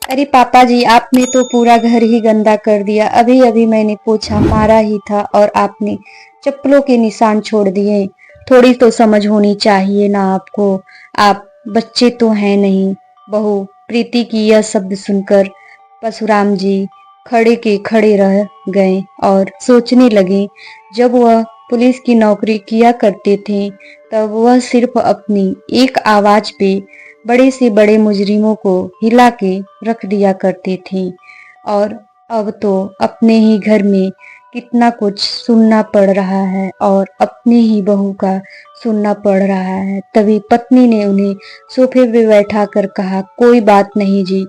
अरे पापा जी, आपने तो पूरा घर ही गंदा कर दिया। अभी अभी मैंने पोछा मारा ही था और आपने चप्पलों के निशान छोड़ दिए। थोड़ी तो समझ होनी चाहिए ना आपको। आप बच्चे तो हैं नहीं। बहू प्रीति की यह शब्द सुनकर परशुराम जी खड़े के खड़े रह गए और सोचने लगे। जब वह पुलिस की नौकरी किया करते थे तब वह सिर्फ अपनी एक आवाज पे बड़े से बड़े मुजरिमों को हिला के रख दिया करते थे। और अब तो अपने ही घर में कितना कुछ सुनना पड़ रहा है और अपने ही बहू का सुनना पड़ रहा है। तभी पत्नी ने उन्हें सोफे पे बैठा कर कहा, कोई बात नहीं जी,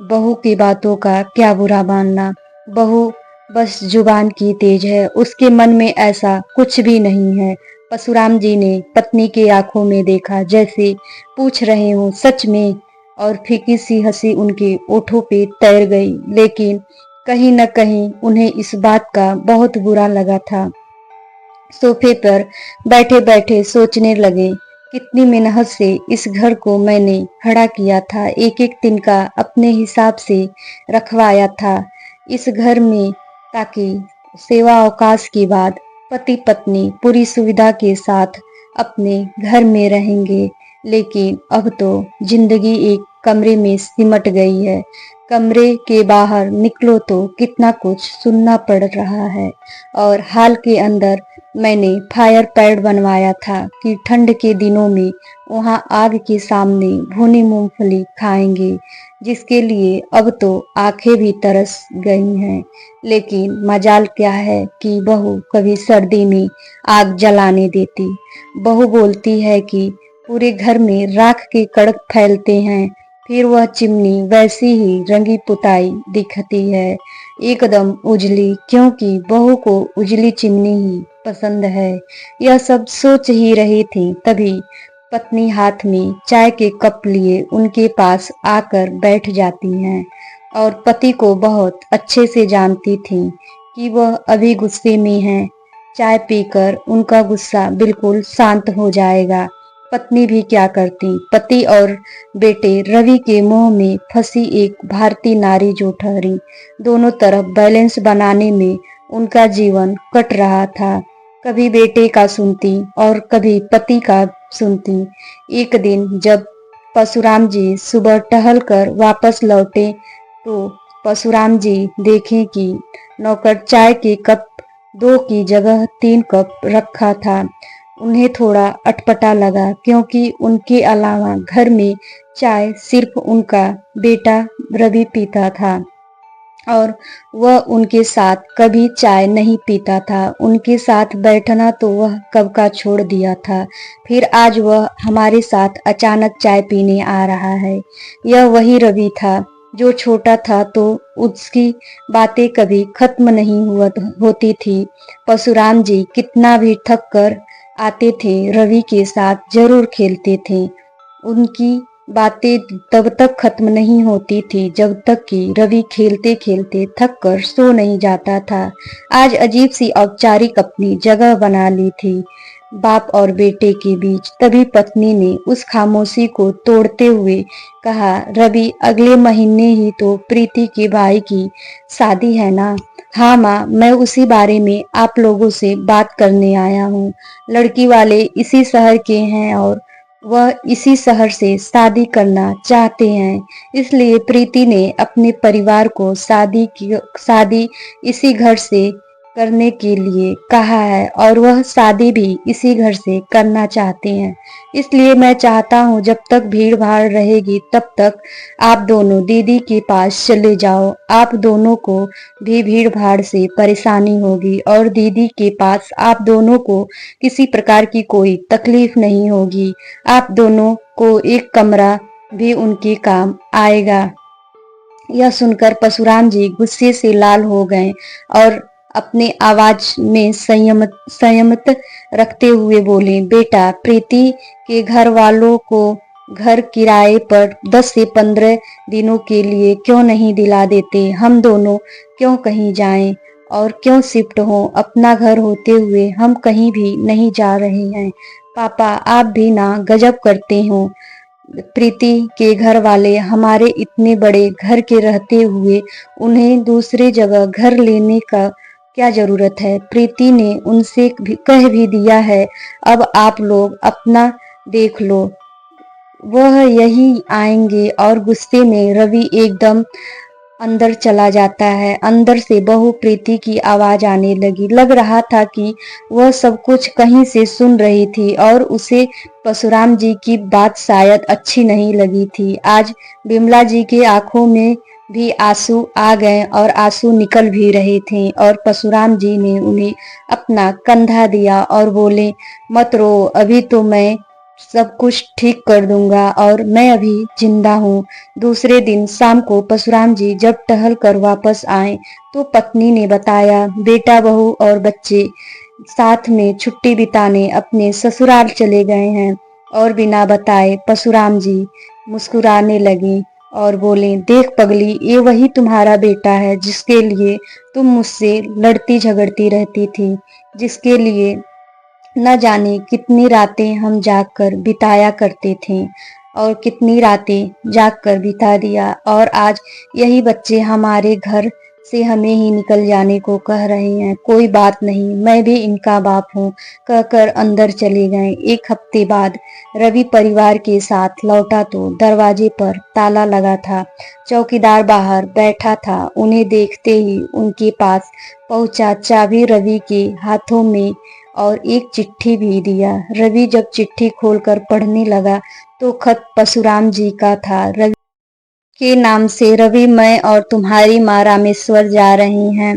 बहू की बातों का क्या बुरा मानना। बहू बस जुबान की तेज है, उसके मन में ऐसा कुछ भी नहीं है। परशुराम जी ने पत्नी की आंखों में देखा, जैसे पूछ रहे हो सच में, और फीकी सी हंसी उनके ओठों पे तैर गई। लेकिन कहीं न कहीं उन्हें इस बात का बहुत बुरा लगा था। सोफे पर बैठे बैठे सोचने लगे, कितनी मेहनत से इस घर को मैंने खड़ा किया था, एक एक तिनका अपने हिसाब से रखवाया था इस घर में, ताकि सेवा अवकाश के बाद पति पत्नी पूरी सुविधा के साथ अपने घर में रहेंगे। लेकिन अब तो जिंदगी एक कमरे में सिमट गई है। कमरे के बाहर निकलो तो कितना कुछ सुनना पड़ रहा है। और हाल के अंदर मैंने फायर पैड बनवाया था कि ठंड के दिनों में वहां आग के सामने भुनी मूंगफली खाएंगे, जिसके लिए अब तो आंखें भी तरस गई हैं। लेकिन मजाल क्या है कि बहू कभी सर्दी में आग जलाने देती। बहू बोलती है कि पूरे घर में राख के कड़क फैलते हैं, फिर वह चिमनी वैसी ही रंगी पुताई दिखती है, एकदम उजली, क्योंकि बहू को उजली चिमनी ही पसंद है। यह सब सोच ही रही थी, तभी पत्नी हाथ में चाय के कप लिए उनके पास आकर बैठ जाती हैं और पति को बहुत अच्छे से जानती थी कि वह अभी गुस्से में हैं। चाय पीकर उनका गुस्सा बिल्कुल शांत हो जाएगा। पत्नी भी क्या करती, पति और बेटे रवि के मोह में फंसी एक भारतीय नारी जो ठहरी। दोनों तरफ बैलेंस बनाने में उनका जीवन कट रहा था। कभी बेटे का सुनती और कभी पति का सुनती। एक दिन जब परशुराम जी सुबह टहल कर वापस लौटे तो परशुराम जी देखें कि नौकर चाय के कप 2 की जगह 3 कप रखा था। उन्हें थोड़ा अटपटा लगा, क्योंकि उनके अलावा घर में चाय सिर्फ उनका बेटा रवि पीता था और वह उनके साथ कभी चाय नहीं पीता था। उनके साथ बैठना तो वह कब का छोड़ दिया था, फिर आज वह हमारे साथ अचानक चाय पीने आ रहा है। यह वही रवि था जो छोटा था तो उसकी बातें कभी खत्म नहीं होती थी। परशुराम जी कितना भी थक कर आते थे, रवि के साथ जरूर खेलते थे। उनकी बातें तब तक खत्म नहीं होती थी जब तक कि रवि खेलते खेलते थक कर सो नहीं जाता था। आज अजीब सी औपचारिक अपनी जगह बना ली थी बाप और बेटे के बीच। तभी पत्नी ने उस खामोशी को तोड़ते हुए कहा, रवि अगले महीने ही तो प्रीति के भाई की शादी है ना। हाँ माँ, मैं उसी बारे में आप लोगों से बात करने आया हूँ। लड़की वाले इसी शहर के हैं और वह इसी शहर से शादी करना चाहते हैं, इसलिए प्रीति ने अपने परिवार को शादी इसी घर से करने के लिए कहा है और वह शादी भी इसी घर से करना चाहते हैं। इसलिए मैं चाहता हूँ जब तक भीड़ भाड़ रहेगी तब तक आप दोनों दीदी के पास चले जाओ। आप दोनों को भी भीड़ भाड़ से परेशानी होगी और दीदी के पास आप दोनों को किसी प्रकार की कोई तकलीफ नहीं होगी। आप दोनों को एक कमरा भी उनके काम आएगा। यह सुनकर परशुराम जी गुस्से से लाल हो गए और अपने आवाज में संयमित रखते हुए बोले, बेटा प्रीति के घर वालों को घर किराए पर 10 से 15 दिनों के लिए क्यों नहीं दिला देते। हम दोनों क्यों कहीं जाएं और क्यों शिफ्ट हों। अपना घर होते हुए हम कहीं भी नहीं जा रहे हैं। पापा आप भी ना गजब करते हो। प्रीति के घर वाले हमारे इतने बड़े घर के रहते हुए उन्हें दूसरे जगह घर लेने का क्या जरूरत है। प्रीति ने उनसे कह भी दिया है, अब आप लोग अपना देख लो। वह यही आएंगे। और गुस्से में रवि एकदम अंदर चला जाता है। अंदर से बहू प्रीति की आवाज आने लगी। लग रहा था कि वह सब कुछ कहीं से सुन रही थी और उसे परशुराम जी की बात शायद अच्छी नहीं लगी थी। आज बिमला जी की आंखों में भी आंसू आ गए और आंसू निकल भी रहे थे और परशुराम जी ने उन्हें अपना कंधा दिया और बोले, मत रो, अभी तो मैं सब कुछ ठीक कर दूंगा और मैं अभी जिंदा हूँ। दूसरे दिन शाम को परशुराम जी जब टहल कर वापस आए तो पत्नी ने बताया, बेटा बहू और बच्चे साथ में छुट्टी बिताने अपने ससुराल चले गए हैं। और बिना बताए परशुराम जी मुस्कुराने लगे और बोले, देख पगली, ये वही तुम्हारा बेटा है जिसके लिए तुम मुझसे लड़ती झगड़ती रहती थी, जिसके लिए न जाने कितनी रातें हम जागकर बिताया करते थे और कितनी रातें जागकर बिता दिया। और आज यही बच्चे हमारे घर से हमें ही निकल जाने को कह रहे हैं। कोई बात नहीं, मैं भी इनका बाप हूँ, कहकर अंदर चले गए। एक हफ्ते बाद रवि परिवार के साथ लौटा तो दरवाजे पर ताला लगा था। चौकीदार बाहर बैठा था। उन्हें देखते ही उनके पास पहुंचा, चाबी रवि के हाथों में और एक चिट्ठी भी दिया। रवि जब चिट्ठी खोलकर पढ़ने लगा तो खत परशुराम जी का था। रवि के नाम से, रवि, मैं और तुम्हारी माँ रामेश्वर जा रहे हैं।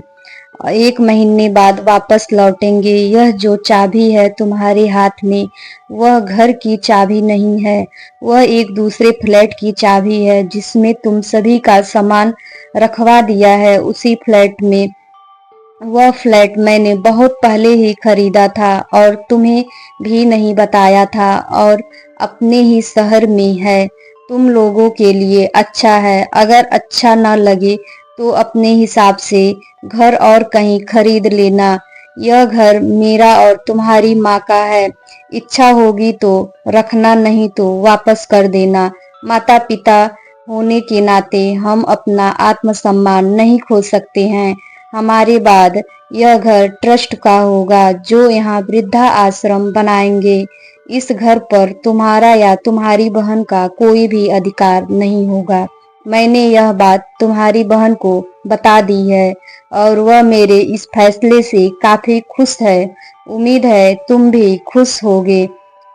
1 महीने बाद वापस लौटेंगे। यह जो चाबी है तुम्हारे हाथ में, वह घर की चाबी नहीं है, वह एक दूसरे फ्लैट की चाबी है जिसमें तुम सभी का सामान रखवा दिया है। उसी फ्लैट में, वह फ्लैट मैंने बहुत पहले ही खरीदा था और तुम्हें भी नहीं बताया था और अपने ही शहर में है। तुम लोगों के लिए अच्छा है। अगर अच्छा न लगे तो अपने हिसाब से घर और कहीं खरीद लेना। यह घर मेरा और तुम्हारी माँ का है। इच्छा होगी तो रखना, नहीं तो वापस कर देना। माता पिता होने के नाते हम अपना आत्मसम्मान नहीं खो सकते हैं। हमारे बाद यह घर ट्रस्ट का होगा जो यहाँ वृद्धा आश्रम बनाएंगे। इस घर पर तुम्हारा या तुम्हारी बहन का कोई भी अधिकार नहीं होगा। मैंने यह बात तुम्हारी बहन को बता दी है और वह मेरे इस फैसले से काफी खुश है। उम्मीद है तुम भी खुश होगे।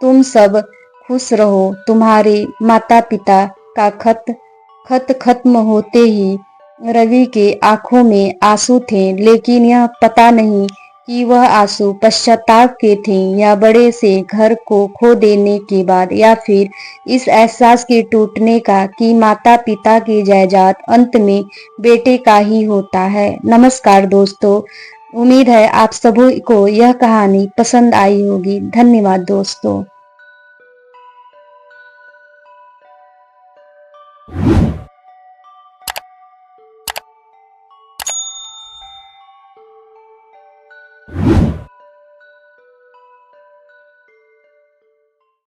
तुम सब खुश रहो। तुम्हारे माता पिता का खत खत्म होते ही रवि के आंखों में आंसू थे, लेकिन यह पता नहीं कि वह आंसू पश्चाताप के थे या बड़े से घर को खो देने के बाद, या फिर इस एहसास के टूटने का कि माता पिता की जायदाद अंत में बेटे का ही होता है। नमस्कार दोस्तों, उम्मीद है आप सभी को यह कहानी पसंद आई होगी। धन्यवाद दोस्तों।